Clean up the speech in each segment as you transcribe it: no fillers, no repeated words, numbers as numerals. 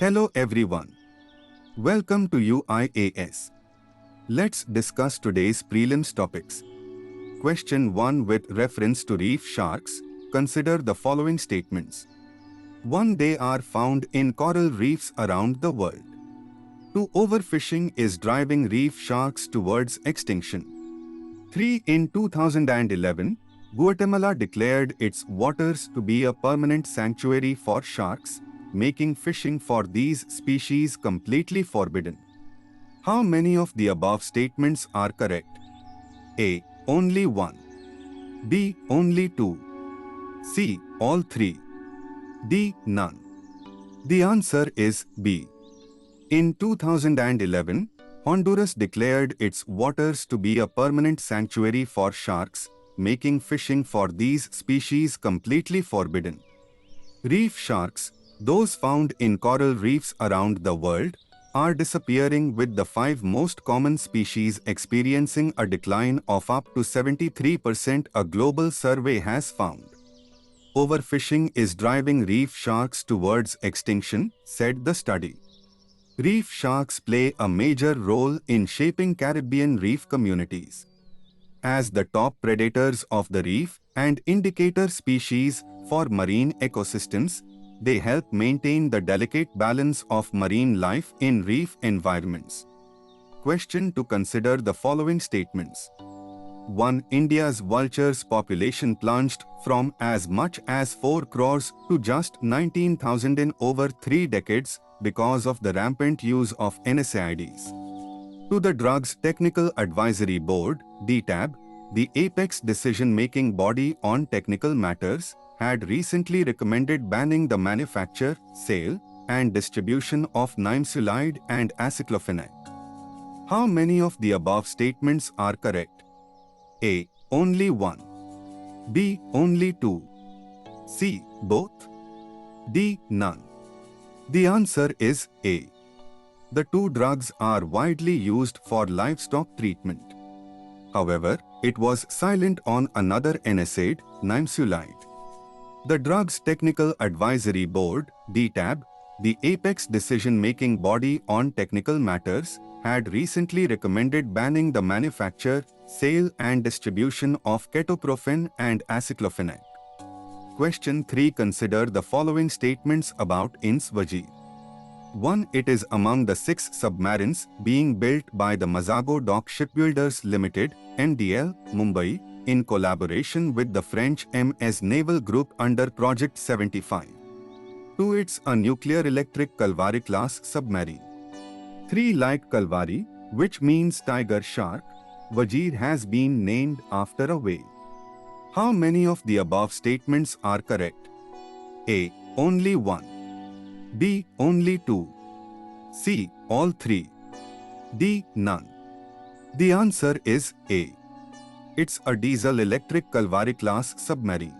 Hello everyone. Welcome to IAS. Let's discuss today's prelims topics. Question 1 with reference to reef sharks. Consider the following statements. 1. They are found in coral reefs around the world. 2. Overfishing is driving reef sharks towards extinction. 3. In 2011, Guatemala declared its waters to be a permanent sanctuary for sharks, making fishing for these species completely forbidden. How many of the above statements are correct? A. Only 1. B. Only 2. C. All 3. D. None. The answer is B. In 2011, Honduras declared its waters to be a permanent sanctuary for sharks, making fishing for these species completely forbidden. Reef sharks, those found in coral reefs around the world, are disappearing, with the 5 most common species experiencing a decline of up to 73%, a global survey has found. Overfishing is driving reef sharks towards extinction, said the study. Reef sharks play a major role in shaping Caribbean reef communities. As the top predators of the reef and indicator species for marine ecosystems, they help maintain the delicate balance of marine life in reef environments. Question to consider the following statements. 1. India's vultures population plunged from as much as 4 crores to just 19,000 in over 3 decades because of the rampant use of NSAIDs. To the Drugs Technical Advisory Board, DTAB, the apex decision-making body on technical matters, had recently recommended banning the manufacture, sale, and distribution of nimesulide and aceclofenac. How many of the above statements are correct? A. Only 1. B. Only 2. C. Both. D. None. The answer is A. The 2 drugs are widely used for livestock treatment. However, it was silent on another NSAID, nimesulide. The Drugs Technical Advisory Board, DTAB, the apex decision-making body on technical matters, had recently recommended banning the manufacture, sale and distribution of ketoprofen and aceclofenac. Question 3. Consider the following statements about INS Vagir. 1. It is among the 6 submarines being built by the Mazago Dock Shipbuilders Limited, MDL, Mumbai, in collaboration with the French MS Naval Group under Project 75. 2. It's a nuclear electric Kalvari-class submarine. 3. Like Kalvari, which means tiger shark, Vagir has been named after a whale. How many of the above statements are correct? A. Only 1. B. Only 2. C. All 3. D. None. The answer is A. It's a diesel-electric Kalvari-class submarine.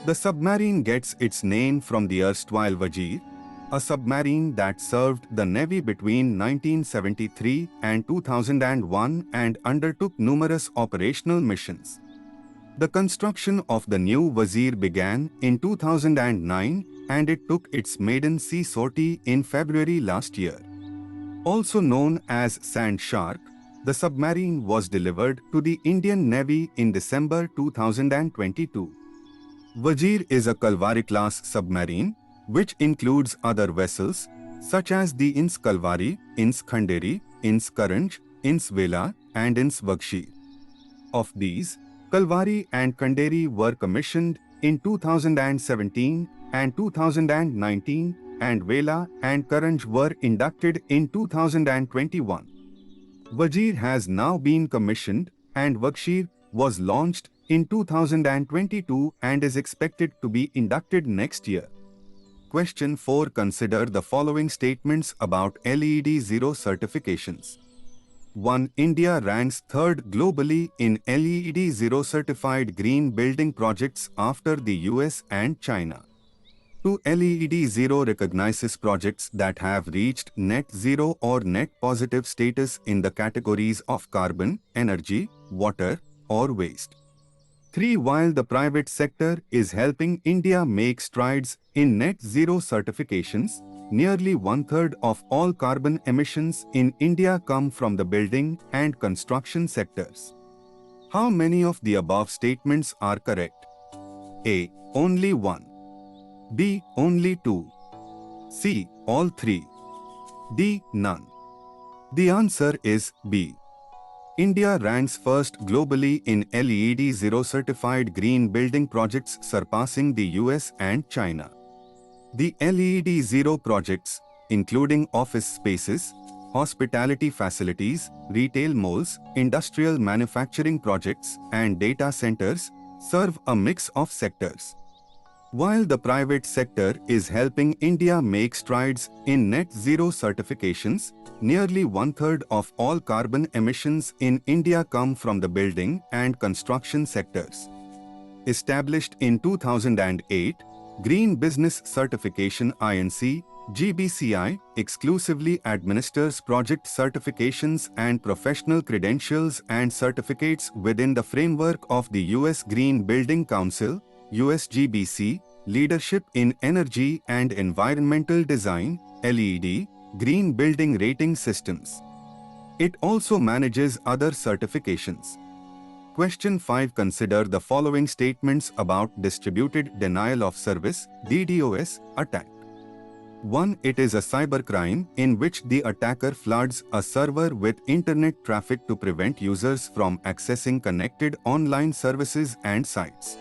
The submarine gets its name from the erstwhile Vagir, a submarine that served the Navy between 1973 and 2001 and undertook numerous operational missions. The construction of the new Vagir began in 2009 and it took its maiden sea sortie in February last year. Also known as Sand Shark, the submarine was delivered to the Indian Navy in December 2022. Vagir is a Kalvari-class submarine, which includes other vessels, such as the INS Kalvari, INS Khanderi, INS Karanj, INS Vela, and INS Vagir. Of these, Kalvari and Khanderi were commissioned in 2017 and 2019, and Vela and Karanj were inducted in 2021. Vagir has now been commissioned, and Vagir was launched in 2022 and is expected to be inducted next year. Question 4. Consider the following statements about LED Zero certifications. 1. India ranks 3rd globally in LED Zero certified green building projects after the US and China. 2. LED Zero recognizes projects that have reached net zero or net positive status in the categories of carbon, energy, water, or waste. 3. While the private sector is helping India make strides in net zero certifications, nearly one-third of all carbon emissions in India come from the building and construction sectors. How many of the above statements are correct? A. Only one. B. Only two. C. All three. D. None. The answer is B. India ranks first globally in LEED Zero certified green building projects, surpassing the US and China. The LEED Zero projects, including office spaces, hospitality facilities, retail malls, industrial manufacturing projects, and data centers, serve a mix of sectors. While the private sector is helping India make strides in net zero certifications, nearly one-third of all carbon emissions in India come from the building and construction sectors. Established in 2008, Green Business Certification (INC) GBCI exclusively administers project certifications and professional credentials and certificates within the framework of the US Green Building Council (USGBC) Leadership in Energy and Environmental Design (LED) Green Building Rating Systems. It also manages other certifications. Question 5. Consider the following statements about distributed denial of service (DDoS) attack. 1. It is a cybercrime in which the attacker floods a server with internet traffic to prevent users from accessing connected online services and sites.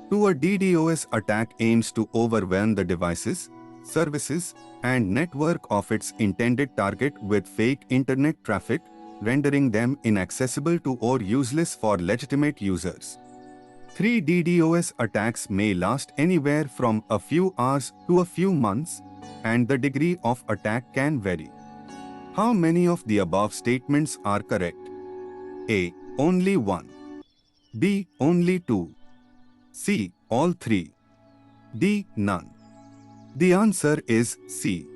2. A DDoS attack aims to overwhelm the devices, services, and network of its intended target with fake internet traffic, rendering them inaccessible to or useless for legitimate users. 3. DDoS attacks may last anywhere from a few hours to a few months, and the degree of attack can vary. How many of the above statements are correct? A. Only one. B. Only two. C. All three. D. None. The answer is C.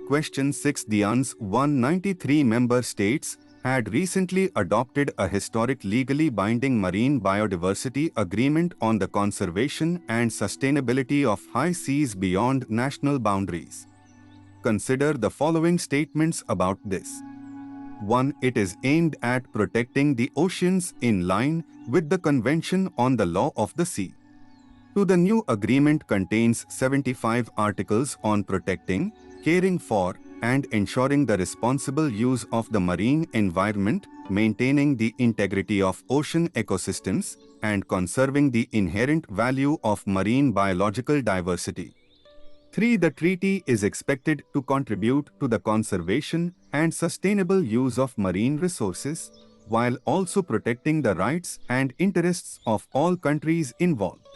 Question 6. The UN's 193 member states had recently adopted a historic legally binding marine biodiversity agreement on the conservation and sustainability of high seas beyond national boundaries. Consider the following statements about this. 1. It is aimed at protecting the oceans in line with the Convention on the Law of the Sea. 2. The new agreement contains 75 articles on protecting, caring for, and ensuring the responsible use of the marine environment, maintaining the integrity of ocean ecosystems, and conserving the inherent value of marine biological diversity. 3. The treaty is expected to contribute to the conservation and sustainable use of marine resources, while also protecting the rights and interests of all countries involved.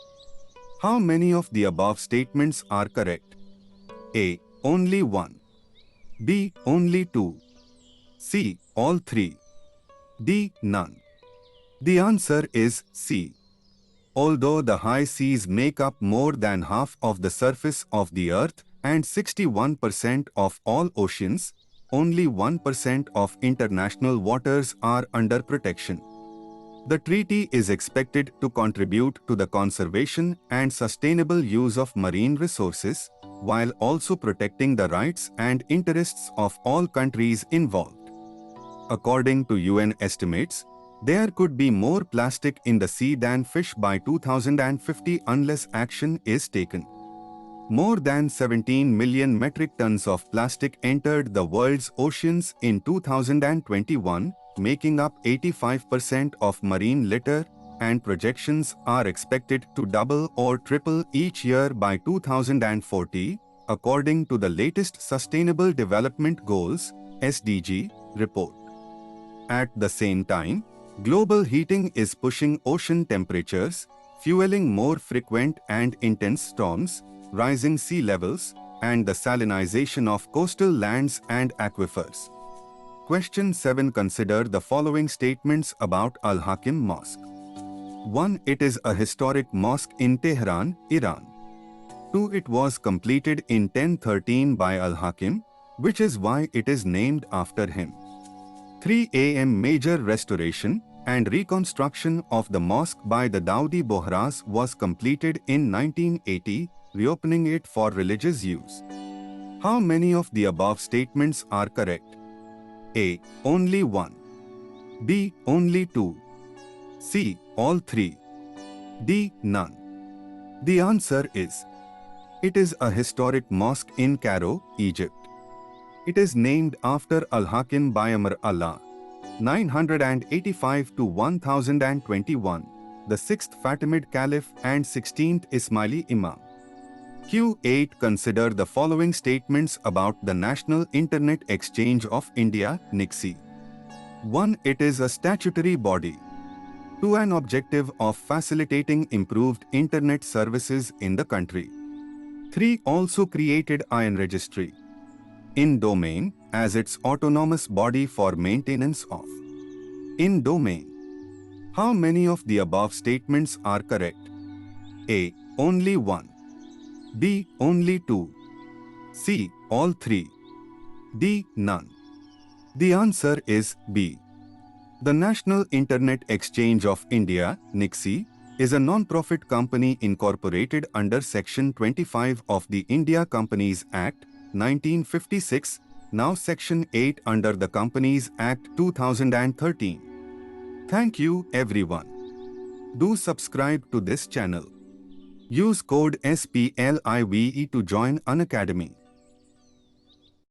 How many of the above statements are correct? A. Only one. B. Only two. C. All three. D. None. The answer is C. Although the high seas make up more than half of the surface of the earth and 61% of all oceans, only 1% of international waters are under protection. The treaty is expected to contribute to the conservation and sustainable use of marine resources, while also protecting the rights and interests of all countries involved. According to UN estimates, there could be more plastic in the sea than fish by 2050 unless action is taken. More than 17 million metric tons of plastic entered the world's oceans in 2021, making up 85% of marine litter, and projections are expected to double or triple each year by 2040, according to the latest Sustainable Development Goals (SDG) report. At the same time, global heating is pushing ocean temperatures, fueling more frequent and intense storms, rising sea levels, and the salinization of coastal lands and aquifers. Question 7. Consider the following statements about Al-Hakim Mosque. 1. It is a historic mosque in Tehran, Iran. 2. It was completed in 1013 by Al-Hakim, which is why it is named after him. 3. A.M. Major restoration and reconstruction of the mosque by the Dawoodi Bohras was completed in 1980, reopening it for religious use. How many of the above statements are correct? A. Only 1. B. Only 2. C. All 3. D. None. The answer is, it is a historic mosque in Cairo, Egypt. It is named after Al-Hakim Allah, 985 to 1021, the 6th Fatimid Caliph and 16th Ismaili Imam. Q8. Consider the following statements about the National Internet Exchange of India, NIXI. 1. It is a statutory body. 2. An objective of facilitating improved internet services in the country. 3. Also created IAN registry in domain as its autonomous body for maintenance of in domain. How many of the above statements are correct? A. Only 1. B. Only 2. C. All 3. D. None. The answer is B. The National Internet Exchange of India, NIXI, is a non-profit company incorporated under Section 25 of the India Companies Act, 1956, now Section 8 under the Companies Act 2013. Thank you, everyone. Do subscribe to this channel. Use code SPLIVE to join Unacademy.